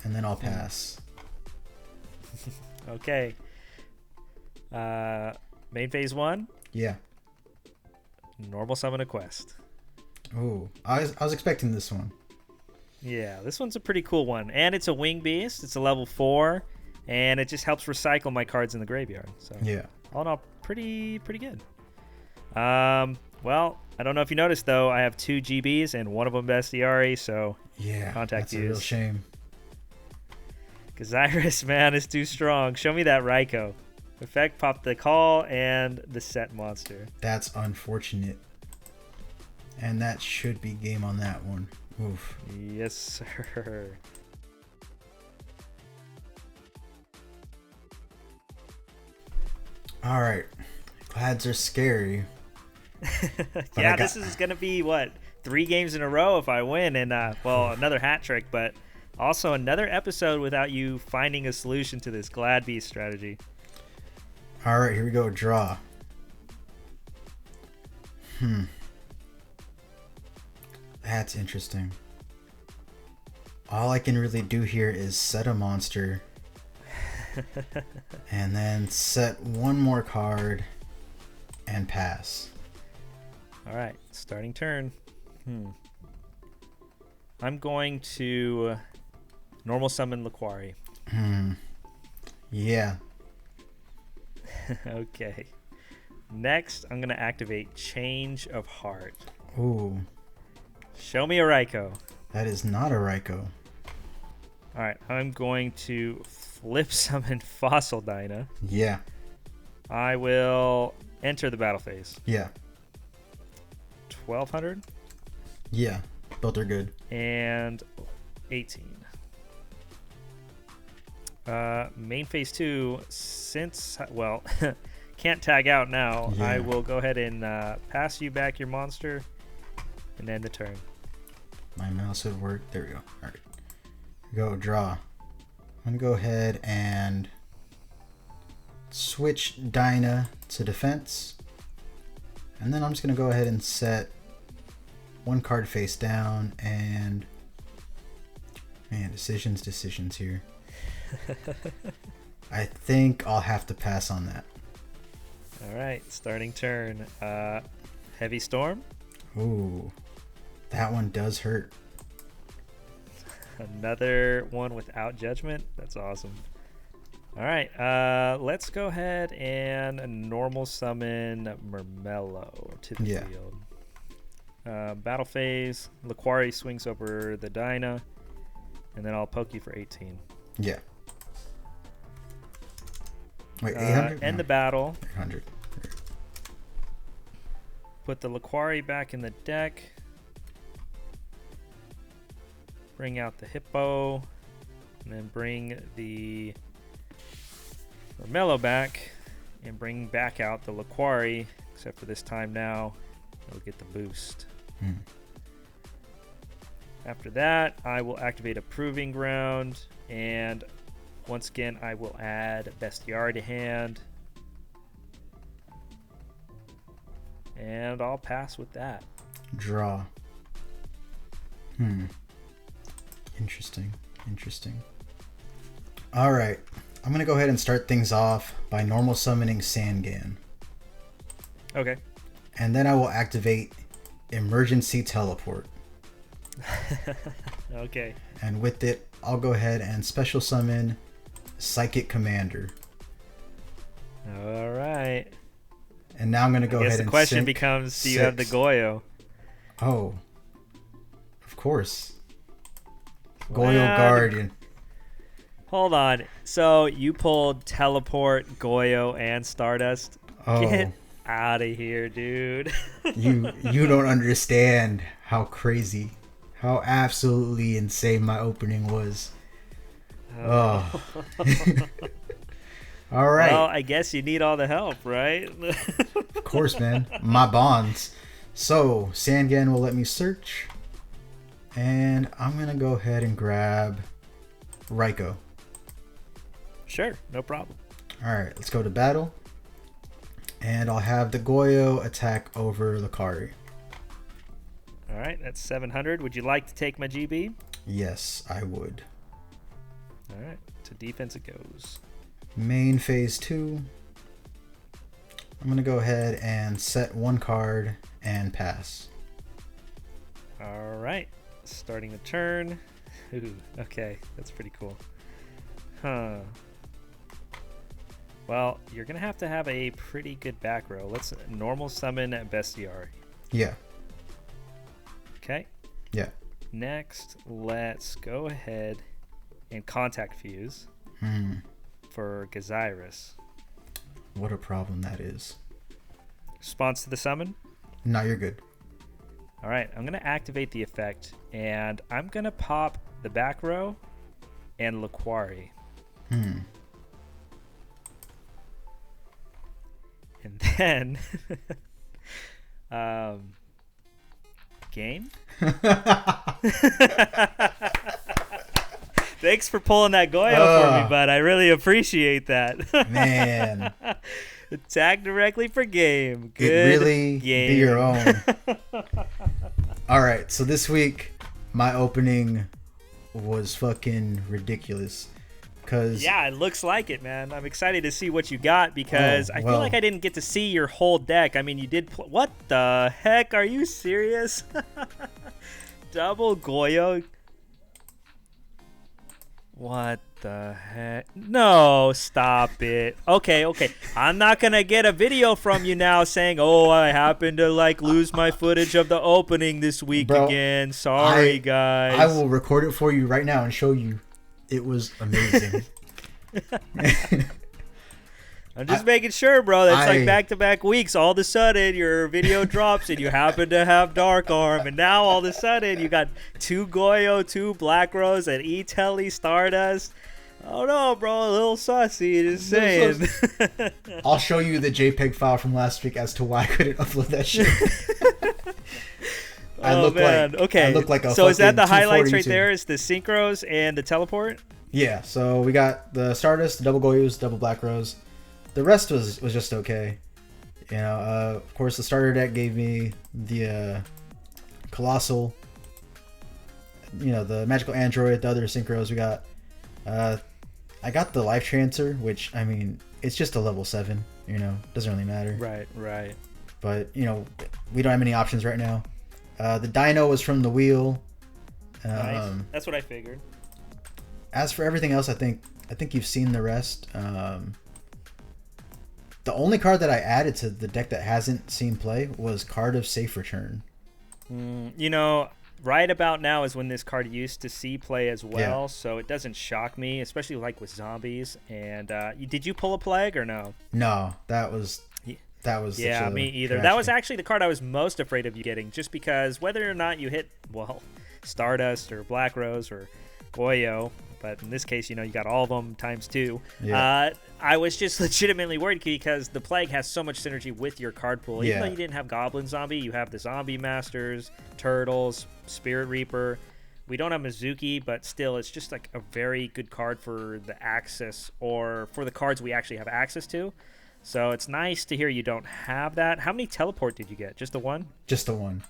And then I'll pass. Okay. Main phase 1? Yeah. Normal summon a quest. Oh, I was expecting this one. Yeah, this one's a pretty cool one. And it's a wing beast. It's a level 4. And it just helps recycle my cards in the graveyard. So Yeah. all in all, pretty good. Well, I don't know if you noticed, though, I have 2 GBs and one of them Bestiari, so Yeah, contact that's a real shame. Gazyrus, man, is too strong. Show me that Raikou. Effect, pop the call and the set monster. That's unfortunate. And that should be game on that one. Oof. Yes, sir. All right. Glads are scary. Yeah, this is going to be, what, 3 games in a row if I win. And, well, another hat trick, but also another episode without you finding a solution to this Glad Beast strategy. All right, here we go. Draw. That's interesting. All I can really do here is set a monster. And then set one more card and pass. All right, starting turn. I'm going to normal summon Laquari. Yeah. Okay. Next, I'm going to activate Change of Heart. Ooh, Show me a Raikou. that is not a Raikou. All right, I'm going to flip summon Fossil Dyna. Yeah. I will enter the battle phase. Yeah. 1200 Yeah. Both are good. and 18. Main phase 2, since, well, can't tag out now, Yeah. I will go ahead and pass you back your monster and end the turn. My mouse would work. There we go. All right. Go draw. I'm going to go ahead and switch Dyna to defense. And then I'm just going to go ahead and set one card face down and... Man, decisions here. I think I'll have to pass on that. All right, starting turn. Heavy Storm. Ooh, that one does hurt. Another one without judgment. That's awesome. All right, let's go ahead and normal summon Murmello to the field. Battle phase. Laquari swings over the Dyna, and then I'll poke you for 18. Yeah. Wait, 800? End the battle. 800. Put the Laquari back in the deck. Bring out the Hippo. And then bring the Murmello back. And bring back out the Laquari. Except for this time now, it'll get the boost. After that, I will activate a Proving Ground. And once again, I will add Bestiari to hand. And I'll pass with that. Draw. Interesting. All right. I'm going to go ahead and start things off by normal summoning Sangan. Okay. And then I will activate Emergency Teleport. Okay. And with it, I'll go ahead and special summon Psychic Commander. All right. And now I'm going to go ahead and the question sink becomes, do you have the 6. Goyo? Oh. course. Goyo What? Guardian. Hold on. So you pulled Teleport, Goyo, and Stardust? Oh. Get out of here, dude. You don't understand how crazy, how absolutely insane my opening was. Oh. All right. Well, I guess you need all the help, right? Of course, man. My bonds. So, Sangan will let me search. And I'm going to go ahead and grab Raikou. Sure, no problem. All right, let's go to battle. And I'll have the Goyo attack over Lucari. All right, that's 700. Would you like to take my GB? Yes, I would. All right, to defense it goes. Main phase 2. I'm going to go ahead and set one card and pass. All right, starting the turn. Ooh, okay, that's pretty cool. Huh. Well, you're going to have a pretty good back row. Let's normal summon Bestiary. Yeah. Okay. Yeah. Next, let's go ahead and contact fuse for Gazirus. What a problem that is. Response to the summon? No, you're good. All right, I'm going to activate the effect, and I'm going to pop the back row and Laquari. And then, game? Thanks for pulling that Goyo for me, bud. I really appreciate that. Man. Attack directly for game. Good It really game. be your own. All right, so this week, my opening was fucking ridiculous. Yeah, it looks like it, man. I'm excited to see what you got because I feel like I didn't get to see your whole deck. I mean, you did. What the heck? Are you serious? Double Goyo. What the heck? No, stop it. Okay. I'm not going to get a video from you now saying, oh, I happened to lose my footage of the opening this week again. Sorry, guys. I will record it for you right now and show you. It was amazing. I'm just making sure, bro. That's back-to-back weeks. All of a sudden, your video drops and you happen to have Dark Arm. And now, all of a sudden, you got 2 Goyo, 2 Black Rose, and E-Telly Stardust. Oh, no, bro. A little sussy, just saying. I'll show you the JPEG file from last week as to why I couldn't upload that shit. I look like a so is that the highlights 242. right there? Is the Synchros and the Teleport? Yeah, so we got the Stardust, the double Goyos, double Black Rose. The rest was just okay. You know, of course, the starter deck gave me the Colossal, you know, the Magical Android, the other Synchros we got. I got the Life Transfer, which, I mean, it's just a level 7, you know, doesn't really matter. Right. But, you know, we don't have any options right now. The Dino was from the wheel. Nice. That's what I figured. As for everything else, I think you've seen the rest. The only card that I added to the deck that hasn't seen play was Card of Safe Return. You know, right about now is when this card used to see play as well, Yeah. so it doesn't shock me, especially with zombies. And did you pull a Plague or no? No, that was Yeah, me either. That was actually the card I was most afraid of you getting, just because whether or not you hit, Stardust or Black Rose or Goyo, but in this case, you know, you got all of them times 2. Yeah. I was just legitimately worried because the Plague has so much synergy with your card pool. Even though you didn't have Goblin Zombie, you have the Zombie Masters, Turtles, Spirit Reaper. We don't have Mizuki, but still, it's just like a very good card for the access, or for the cards we actually have access to. So it's nice to hear you don't have that. How many Teleport did you get? Just the one? Just the one.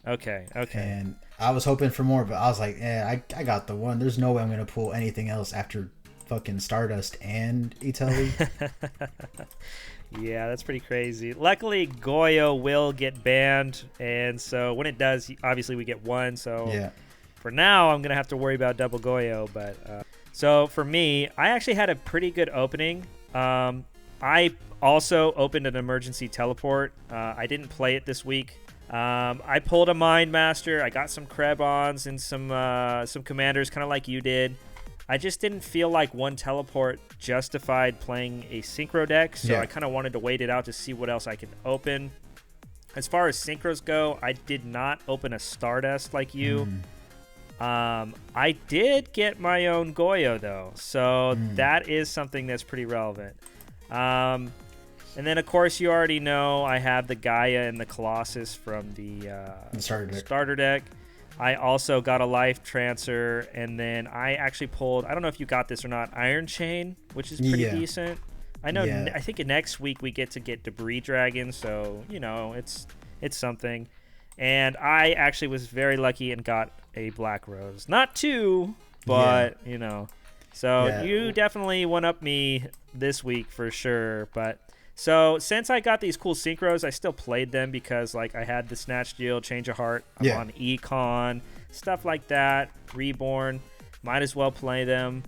Okay. And I was hoping for more, but I was like, I got the one. There's no way I'm going to pull anything else after fucking Stardust and E-Telly. Yeah, that's pretty crazy. Luckily, Goyo will get banned, and so when it does, obviously we get one. So for now, I'm going to have to worry about double Goyo. But so for me, I actually had a pretty good opening. I also opened an emergency teleport. I didn't play it this week. I pulled a Mind Master. I got some Krebons and some commanders, kind of like you did. I just didn't feel like one teleport justified playing a synchro deck, so I kind of wanted to wait it out to see what else I could open. As far as synchros go, I did not open a Stardust like you. I did get my own Goyo, though, so that is something that's pretty relevant. And then, of course, you already know I have the Gaia and the Colossus from the starter deck. I also got a Life Transfer, and then I actually pulled, I don't know if you got this or not, Iron Chain, which is pretty decent. I know. I think next week we get to get Debris Dragon, so you know it's something. And I actually was very lucky and got a Black Rose, not two, but you know. So you definitely one up me this week for sure. But so since I got these cool synchros, I still played them because like I had the Snatch Deal, Change of Heart, I'm on Econ, stuff like that. Reborn, might as well play them.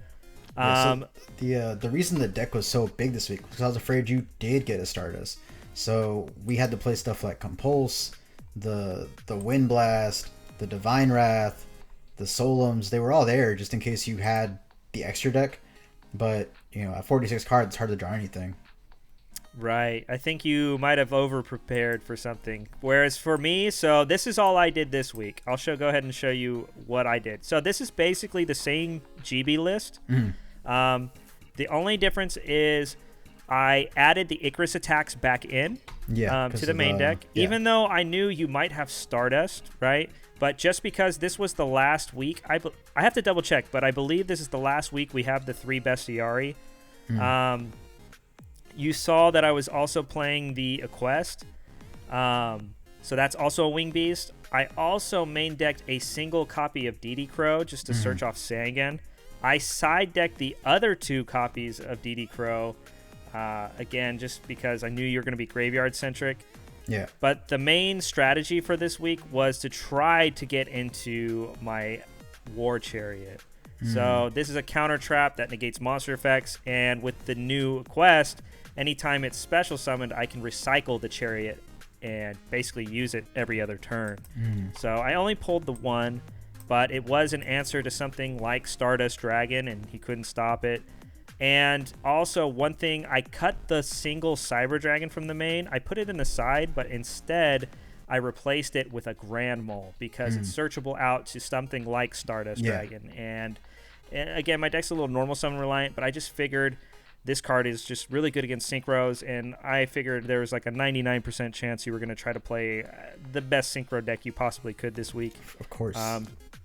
So the reason the deck was so big this week was because I was afraid you did get a Stardust. So we had to play stuff like Compulse, the Wind Blast, the Divine Wrath, the Solums. They were all there just in case you had the extra deck. But you know, at 46 cards, it's hard to draw anything. Right. I think you might have over-prepared for something. Whereas for me, so this is all I did this week. I'll go ahead and show you what I did. So this is basically the same GB list. The only difference is I added the Icarus attacks back in to the main deck. Even though I knew you might have Stardust, right? But just because this was the last week, I have to double check, but I believe this is the last week we have the 3 Bestiari. You saw that I was also playing the Equest. So that's also a Wing Beast. I also main decked a single copy of DD Crow just to search off Sangan. I side decked the other 2 copies of DD Crow, again, just because I knew you were going to be graveyard centric. Yeah. But the main strategy for this week was to try to get into my War Chariot. So this is a counter trap that negates monster effects, and with the new quest, anytime it's special summoned, I can recycle the Chariot and basically use it every other turn. So I only pulled the 1, but it was an answer to something like Stardust Dragon, and he couldn't stop it. And also, one thing, I cut the single Cyber Dragon from the main. I put it in the side, but instead, I replaced it with a Grand Mole because it's searchable out to something like Stardust Dragon. And again, my deck's a little normal summon reliant, but I just figured this card is just really good against synchros, and I figured there was like a 99% chance you were going to try to play the best synchro deck you possibly could this week. Of course.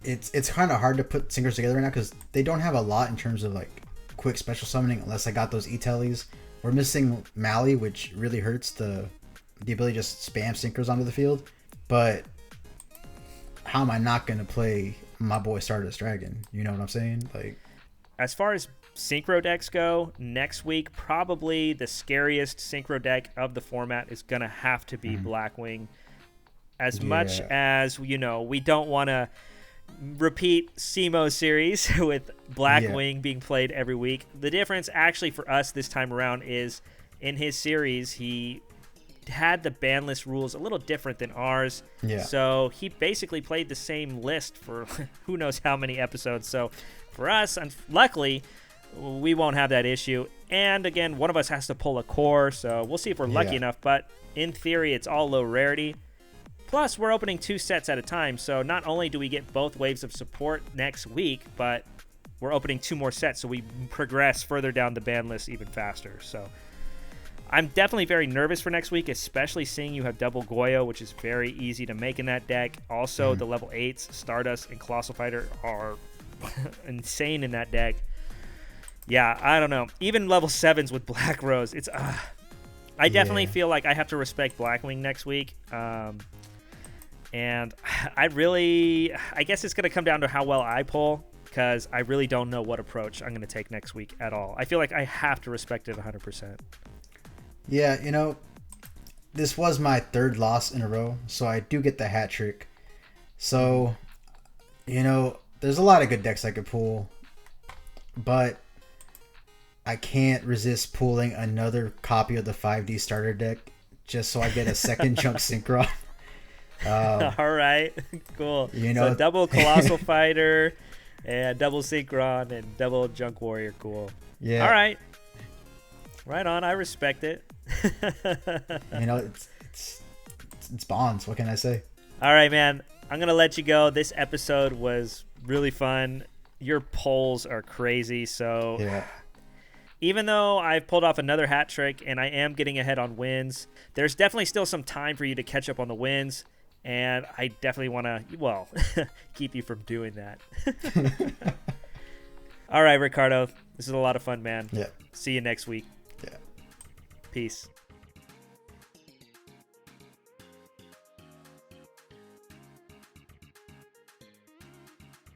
It's kind of hard to put synchros together right now because they don't have a lot in terms of like quick special summoning unless I got those E-Tellies. We're missing Mali, which really hurts the ability to just spam synchros onto the field. But how am I not going to play my boy Stardust Dragon? You know what I'm saying? Like, as far as synchro decks go, next week probably the scariest synchro deck of the format is going to have to be Blackwing. As much as, you know, we don't want to repeat Cimoooooooo series with Blackwing being played every week. The difference actually for us this time around is in his series, he had the ban list rules a little different than ours. So he basically played the same list for who knows how many episodes. So for us, luckily, we won't have that issue. And again, one of us has to pull a core, so we'll see if we're lucky enough. But in theory, it's all low rarity. Plus, we're opening 2 sets at a time, so not only do we get both waves of support next week, but we're opening 2 more sets, so we progress further down the ban list even faster. So I'm definitely very nervous for next week, especially seeing you have double Goyo, which is very easy to make in that deck. Also, the level 8s, Stardust and Colossal Fighter, are insane in that deck. Yeah, I don't know. Even level 7s with Black Rose, it's... I definitely feel like I have to respect Blackwing next week. And I guess it's going to come down to how well I pull, because I really don't know what approach I'm going to take next week at all. I feel like I have to respect it 100%. Yeah, you know, this was my 3rd loss in a row, so I do get the hat trick. So, you know, there's a lot of good decks I could pull, but I can't resist pulling another copy of the 5D starter deck just so I get a second chunk synchro. All right, cool. You know, so double Colossal Fighter, and double Synchron, and double Junk Warrior. Cool. Yeah. All right. Right on. I respect it. You know, it's Bonds. What can I say? All right, man. I'm going to let you go. This episode was really fun. Your polls are crazy. So Yeah. even though I've pulled off another hat trick and I am getting ahead on wins, there's definitely still some time for you to catch up on the wins. And I definitely want to, well, keep you from doing that. All right, Ricardo. This is a lot of fun, man. Yeah. See you next week. Yeah. Peace.